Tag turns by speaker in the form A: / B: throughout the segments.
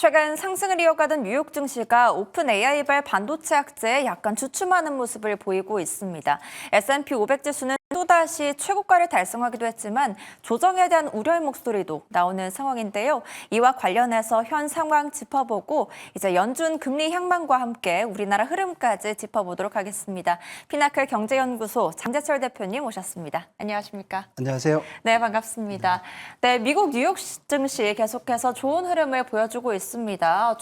A: 최근 상승을 이어가던 뉴욕 증시가 오픈 AI발 반도체 악재에 약간 주춤하는 모습을 보이고 있습니다. S&P 500 지수는 또다시 최고가를 달성하기도 했지만 조정에 대한 우려의 목소리도 나오는 상황인데요. 이와 관련해서 현 상황 짚어보고 이제 연준 금리 향방과 함께 우리나라 흐름까지 짚어보도록 하겠습니다. 피나클 경제연구소 장재철 대표님 모셨습니다. 안녕하십니까?
B: 안녕하세요.
A: 네, 반갑습니다. 네, 미국 뉴욕 증시 계속해서 좋은 흐름을 보여주고 있습니다.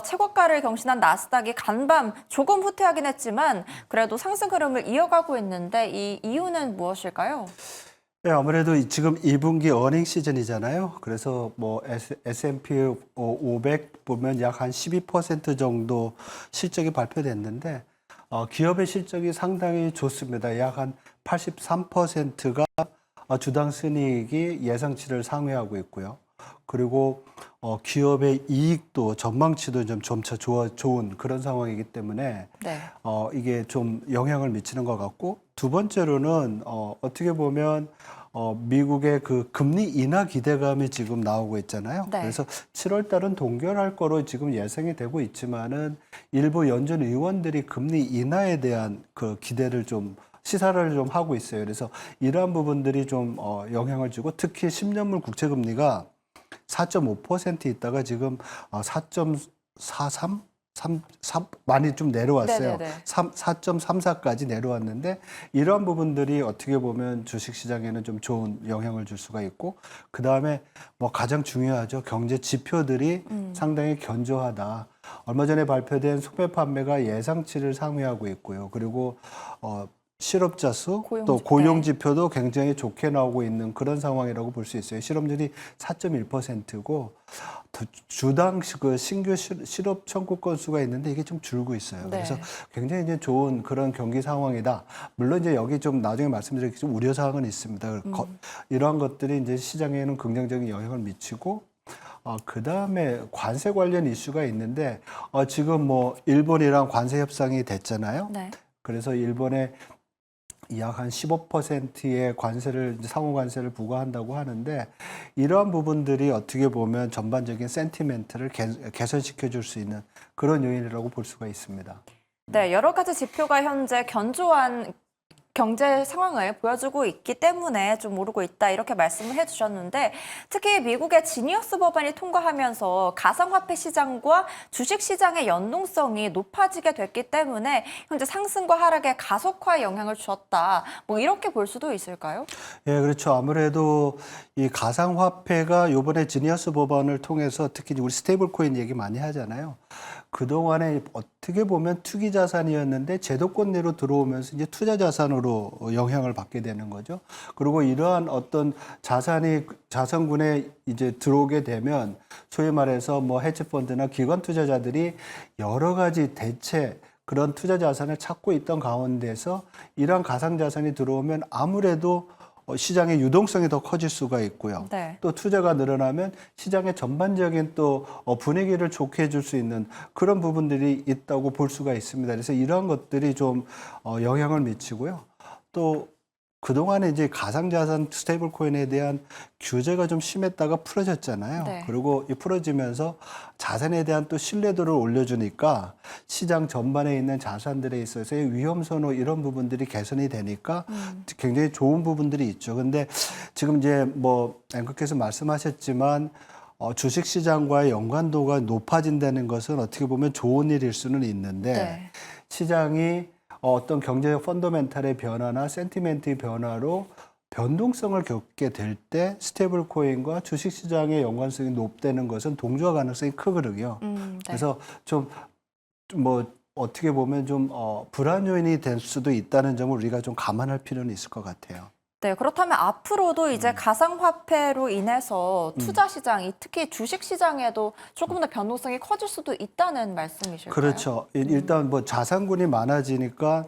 A: 최고가를 경신한 나스닥이 간밤 조금 후퇴하긴 했지만 그래도 상승 흐름을 이어가고 있는데 이 이유는 무엇일까요?
B: 네, 아무래도 지금 2분기 어닝 시즌이잖아요. 그래서 뭐 S&P 500 보면 약 한 12% 정도 실적이 발표됐는데 기업의 실적이 상당히 좋습니다. 약 한 83%가 주당 순이익이 예상치를 상회하고 있고요. 그리고 기업의 이익도 전망치도 좀 점차 좋은 그런 상황이기 때문에
A: 네.
B: 이게 좀 영향을 미치는 것 같고, 두 번째로는 어떻게 보면 미국의 그 금리 인하 기대감이 지금 나오고 있잖아요.
A: 네.
B: 그래서 7월 달은 동결할 거로 지금 예상이 되고 있지만은 일부 연준 의원들이 금리 인하에 대한 그 기대를 좀 시사를 좀 하고 있어요. 그래서 이러한 부분들이 좀 영향을 주고, 특히 10년물 국채 금리가 4.5% 있다가 지금 4.43? 많이 좀 내려왔어요.
A: 네네네.
B: 4.34까지 내려왔는데, 이러한 부분들이 어떻게 보면 주식시장에는 좀 좋은 영향을 줄 수가 있고, 그 다음에 뭐 가장 중요하죠. 경제 지표들이 상당히 견조하다. 얼마 전에 발표된 소매 판매가 예상치를 상회하고 있고요. 그리고 실업자 수, 또 고용 지표도 굉장히 좋게 나오고 있는 그런 상황이라고 볼 수 있어요. 실업률이 4.1%고 주당 그 신규 실업 청구 건수가 있는데 이게 좀 줄고 있어요.
A: 네.
B: 그래서 굉장히 이제 좋은 그런 경기 상황이다. 물론 이제 여기 좀 나중에 말씀드리겠지만 우려 사항은 있습니다. 이러한 것들이 이제 시장에는 긍정적인 영향을 미치고, 그 다음에 관세 관련 이슈가 있는데 지금 뭐 일본이랑 관세 협상이 됐잖아요.
A: 네.
B: 그래서 일본에 약 한 15%의 관세를, 상호 관세를 부과한다고 하는데, 이러한 부분들이 어떻게 보면 전반적인 센티멘트를 개선시켜 줄 수 있는 그런 요인이라고 볼 수가 있습니다.
A: 네, 여러 가지 지표가 현재 견조한 경제 상황을 보여주고 있기 때문에 좀 오르고 있다 이렇게 말씀을 해주셨는데, 특히 미국의 지니어스 법안이 통과하면서 가상화폐 시장과 주식 시장의 연동성이 높아지게 됐기 때문에 현재 상승과 하락에 가속화에 영향을 주었다. 뭐 이렇게 볼 수도 있을까요?
B: 예, 그렇죠. 아무래도 이 가상화폐가 요번에 지니어스 법안을 통해서, 특히 우리 스테이블 코인 얘기 많이 하잖아요. 그동안에 어떻게 보면 투기 자산이었는데 제도권 내로 들어오면서 이제 투자 자산으로 영향을 받게 되는 거죠. 그리고 이러한 어떤 자산군에 이제 들어오게 되면 소위 말해서 뭐 헤지펀드나 기관 투자자들이 여러 가지 대체 그런 투자 자산을 찾고 있던 가운데서 이러한 가상 자산이 들어오면 아무래도 시장의 유동성이 더 커질 수가 있고요.
A: 네.
B: 또 투자가 늘어나면 시장의 전반적인 또 분위기를 좋게 해줄 수 있는 그런 부분들이 있다고 볼 수가 있습니다. 그래서 이러한 것들이 좀 영향을 미치고요. 또 그동안에 이제 가상자산 스테이블 코인에 대한 규제가 좀 심했다가 풀어졌잖아요.
A: 네.
B: 그리고 이 풀어지면서 자산에 대한 또 신뢰도를 올려주니까 시장 전반에 있는 자산들에 있어서의 위험선호 이런 부분들이 개선이 되니까 굉장히 좋은 부분들이 있죠. 근데 지금 이제 뭐 앵커께서 말씀하셨지만 주식시장과의 연관도가 높아진다는 것은 어떻게 보면 좋은 일일 수는 있는데,
A: 네.
B: 시장이 어떤 경제적 펀더멘탈의 변화나 센티멘트의 변화로 변동성을 겪게 될 때 스테이블 코인과 주식시장의 연관성이 높다는 것은 동조화 가능성이 크거든요.
A: 네.
B: 그래서 좀 뭐 어떻게 보면 좀 불안 요인이 될 수도 있다는 점을 우리가 좀 감안할 필요는 있을 것 같아요.
A: 네, 그렇다면 앞으로도 이제 가상화폐로 인해서 투자 시장, 특히 주식 시장에도 조금 더 변동성이 커질 수도 있다는 말씀이실까요?
B: 그렇죠. 일단 뭐 자산군이 많아지니까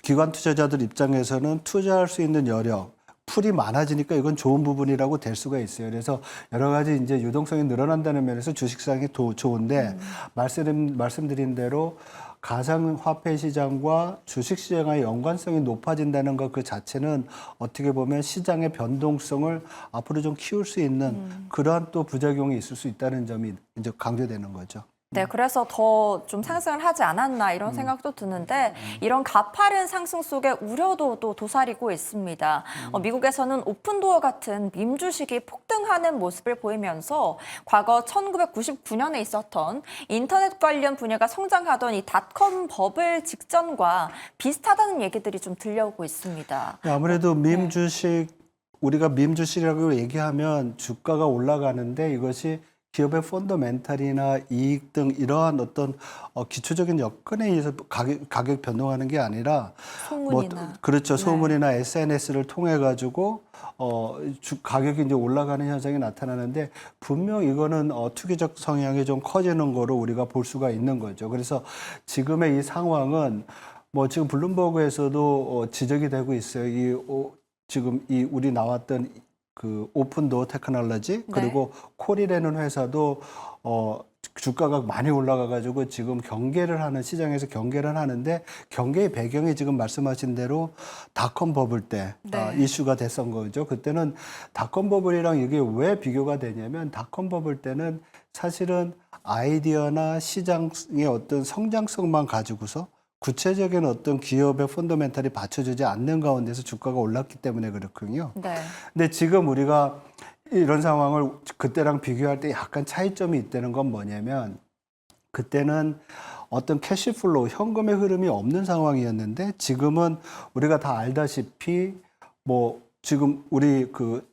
B: 기관 투자자들 입장에서는 투자할 수 있는 여력, 풀이 많아지니까 이건 좋은 부분이라고 될 수가 있어요. 그래서 여러 가지 이제 유동성이 늘어난다는 면에서 주식시장이 좋은데, 말씀드린 대로 가상화폐 시장과 주식시장의 연관성이 높아진다는 것 그 자체는 어떻게 보면 시장의 변동성을 앞으로 좀 키울 수 있는 그러한 또 부작용이 있을 수 있다는 점이 이제 강조되는 거죠.
A: 네, 그래서 더 좀 상승을 하지 않았나 이런 생각도 드는데 이런 가파른 상승 속에 우려도 또 도사리고 있습니다. 미국에서는 오픈도어 같은 밈 주식이 폭등하는 모습을 보이면서 과거 1999년에 있었던 인터넷 관련 분야가 성장하던 이 닷컴 버블 직전과 비슷하다는 얘기들이 좀 들려오고 있습니다.
B: 아무래도 밈 주식, 우리가 밈 주식이라고 얘기하면 주가가 올라가는데 이것이 기업의 펀더멘탈이나 이익 등 이러한 어떤 기초적인 여건에 의해서 가격 변동하는 게 아니라
A: 소문이나.
B: 그렇죠. 소문이나 SNS를 통해 가지고 가격이 이제 올라가는 현상이 나타나는데 분명 이거는 투기적 성향이 좀 커지는 거로 우리가 볼 수가 있는 거죠. 그래서 지금의 이 상황은 뭐 지금 블룸버그에서도 지적이 되고 있어요. 지금 우리 나왔던 그 오픈도어 테크놀로지 그리고 콜이라는 회사도 주가가 많이 올라가 가지고 지금 시장에서 경계를 하는데 경계의 배경이 지금 말씀하신 대로 닷컴 버블 때 이슈가 됐던 거죠. 그때는 닷컴 버블이랑 이게 왜 비교가 되냐면 닷컴 버블 때는 사실은 아이디어나 시장의 어떤 성장성만 가지고서 구체적인 어떤 기업의 펀더멘탈이 받쳐주지 않는 가운데서 주가가 올랐기 때문에 그렇군요.
A: 네.
B: 근데 지금 우리가 이런 상황을 그때랑 비교할 때 약간 차이점이 있다는 건 뭐냐면 그때는 어떤 캐시플로우, 현금의 흐름이 없는 상황이었는데 지금은 우리가 다 알다시피 뭐 지금 우리 그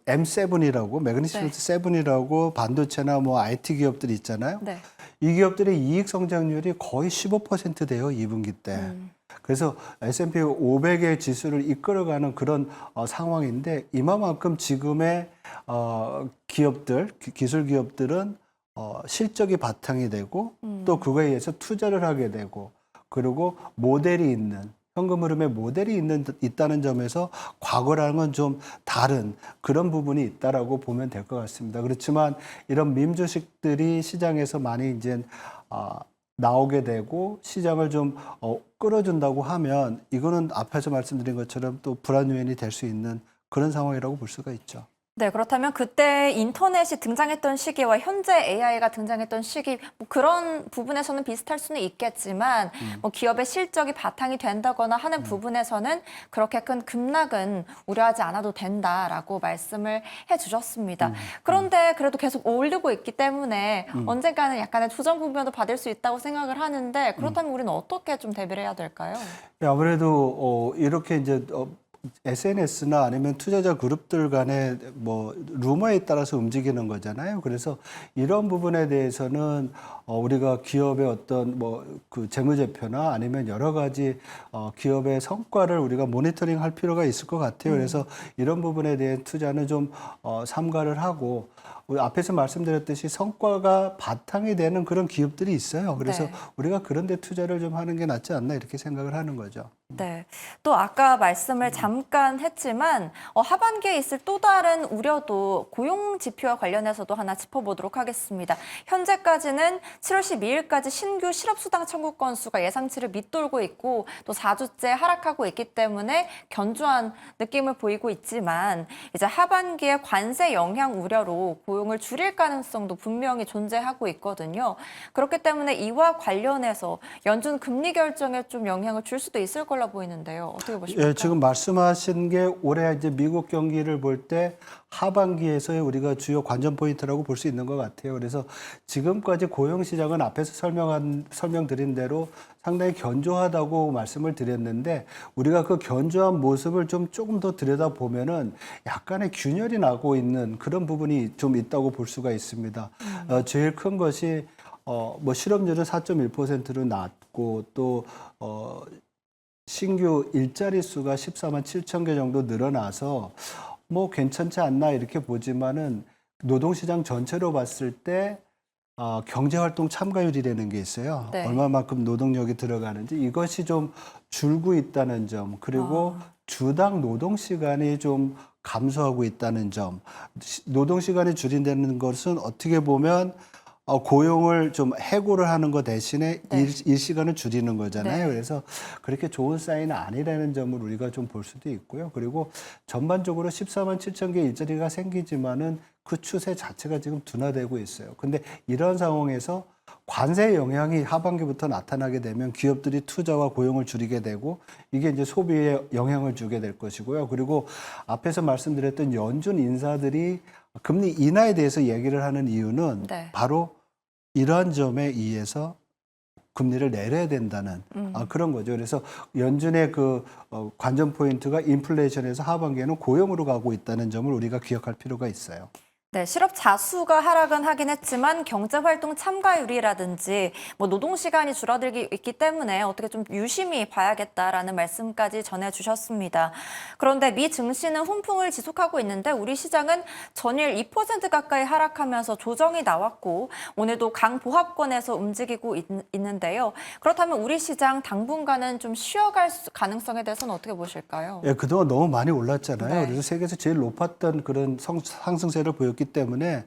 B: M7이라고 매그니피센트 7이라고 반도체나 뭐 IT 기업들이 있잖아요.
A: 네.
B: 이 기업들의 이익 성장률이 거의 15% 돼요, 2분기 때. 그래서 S&P 500의 지수를 이끌어가는 그런 상황인데 이만큼 지금의 기업들, 기술 기업들은 실적이 바탕이 되고 또 그거에 의해서 투자를 하게 되고 그리고 모델이 있는 현금 흐름의 모델이 있다는 점에서 과거랑은 건 좀 다른 그런 부분이 있다라고 보면 될 것 같습니다. 그렇지만 이런 밈 주식들이 시장에서 많이 이제 나오게 되고 시장을 좀 끌어준다고 하면 이거는 앞에서 말씀드린 것처럼 또 불안 요인이 될 수 있는 그런 상황이라고 볼 수가 있죠.
A: 네, 그렇다면 그때 인터넷이 등장했던 시기와 현재 AI가 등장했던 시기 뭐 그런 부분에서는 비슷할 수는 있겠지만 뭐 기업의 실적이 바탕이 된다거나 하는 부분에서는 그렇게 큰 급락은 우려하지 않아도 된다라고 말씀을 해주셨습니다. 그런데 그래도 계속 오르고 있기 때문에 언젠가는 약간의 조정 국면도 받을 수 있다고 생각을 하는데 그렇다면 우리는 어떻게 좀 대비를 해야 될까요?
B: 아무래도 이렇게 이제 SNS나 아니면 투자자 그룹들 간의 뭐 루머에 따라서 움직이는 거잖아요. 그래서 이런 부분에 대해서는 우리가 기업의 어떤 뭐 그 재무제표나 아니면 여러 가지 기업의 성과를 우리가 모니터링 할 필요가 있을 것 같아요. 그래서 이런 부분에 대한 투자는 좀 삼가를 하고 우리 앞에서 말씀드렸듯이 성과가 바탕이 되는 그런 기업들이 있어요. 그래서 우리가 그런 데 투자를 좀 하는 게 낫지 않나 이렇게 생각을 하는 거죠.
A: 네. 또 아까 말씀을 잠깐 했지만 하반기에 있을 또 다른 우려도 고용 지표와 관련해서도 하나 짚어보도록 하겠습니다. 현재까지는 7월 12일까지 신규 실업수당 청구 건수가 예상치를 밑돌고 있고 또 4주째 하락하고 있기 때문에 견조한 느낌을 보이고 있지만 이제 하반기에 관세 영향 우려로 고용을 줄일 가능성도 분명히 존재하고 있거든요. 그렇기 때문에 이와 관련해서 연준 금리 결정에 좀 영향을 줄 수도 있을 걸로 보이는데요. 어떻게 보십니까?
B: 예, 지금 말씀하신 게 올해 이제 미국 경기를 볼 때 하반기에서의 우리가 주요 관전 포인트라고 볼 수 있는 것 같아요. 그래서 지금까지 고용 시장은 앞에서 설명드린 대로 상당히 견조하다고 말씀을 드렸는데 우리가 그 견조한 모습을 조금 더 들여다 보면은 약간의 균열이 나고 있는 그런 부분이 좀 있다고 볼 수가 있습니다. 제일 큰 것이 뭐 실업률은 4.1%로 낮고 또 신규 일자리 수가 14만 7천 개 정도 늘어나서 뭐 괜찮지 않나 이렇게 보지만은 노동시장 전체로 봤을 때 경제활동 참가율이라는 게 있어요.
A: 네.
B: 얼마만큼 노동력이 들어가는지 이것이 좀 줄고 있다는 점 그리고 주당 노동시간이 좀 감소하고 있다는 점 노동시간이 줄인다는 것은 어떻게 보면 고용을 좀 해고를 하는 것 대신에
A: 네.
B: 일 시간을 줄이는 거잖아요.
A: 네.
B: 그래서 그렇게 좋은 사인은 아니라는 점을 우리가 좀 볼 수도 있고요. 그리고 전반적으로 14만 7천 개 일자리가 생기지만은 그 추세 자체가 지금 둔화되고 있어요. 근데 이런 상황에서 관세 영향이 하반기부터 나타나게 되면 기업들이 투자와 고용을 줄이게 되고 이게 이제 소비에 영향을 주게 될 것이고요. 그리고 앞에서 말씀드렸던 연준 인사들이 금리 인하에 대해서 얘기를 하는 이유는
A: 네.
B: 바로 이러한 점에 의해서 금리를 내려야 된다는 그런 거죠. 그래서 연준의 그 관전 포인트가 인플레이션에서 하반기에는 고용으로 가고 있다는 점을 우리가 기억할 필요가 있어요.
A: 네, 실업 자수가 하락은 하긴 했지만 경제활동 참가율이라든지 뭐 노동 시간이 줄어들기 있기 때문에 어떻게 좀 유심히 봐야겠다라는 말씀까지 전해주셨습니다. 그런데 미 증시는 훈풍을 지속하고 있는데 우리 시장은 전일 2% 가까이 하락하면서 조정이 나왔고 오늘도 강보합권에서 움직이고 있는데요. 그렇다면 우리 시장 당분간은 좀 쉬어갈 가능성에 대해서는 어떻게 보실까요?
B: 예, 그동안 너무 많이 올랐잖아요.
A: 네.
B: 그래서 세계에서 제일 높았던 그런 상승세를 보였기 때문에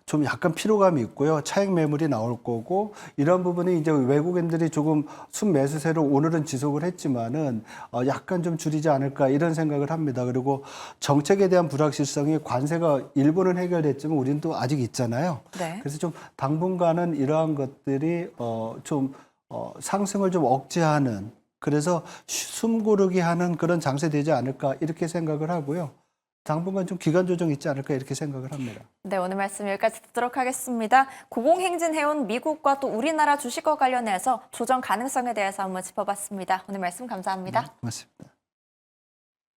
B: 좀 약간 피로감이 있고요. 차익 매물이 나올 거고 이런 부분이 이제 외국인들이 조금 순매수세로 오늘은 지속을 했지만은 약간 좀 줄이지 않을까 이런 생각을 합니다. 그리고 정책에 대한 불확실성이 관세가 일부는 해결됐지만 우리는 또 아직 있잖아요.
A: 네.
B: 그래서 좀 당분간은 이러한 것들이 좀 상승을 좀 억제하는 그래서 숨 고르기 하는 그런 장세 되지 않을까 이렇게 생각을 하고요. 당분간 좀 기간 조정 있지 않을까 이렇게 생각을 합니다.
A: 네, 오늘 말씀 여기까지 듣도록 하겠습니다. 고공행진해온 미국과 또 우리나라 주식과 관련해서 조정 가능성에 대해서 한번 짚어봤습니다. 오늘 말씀 감사합니다.
B: 고맙습니다.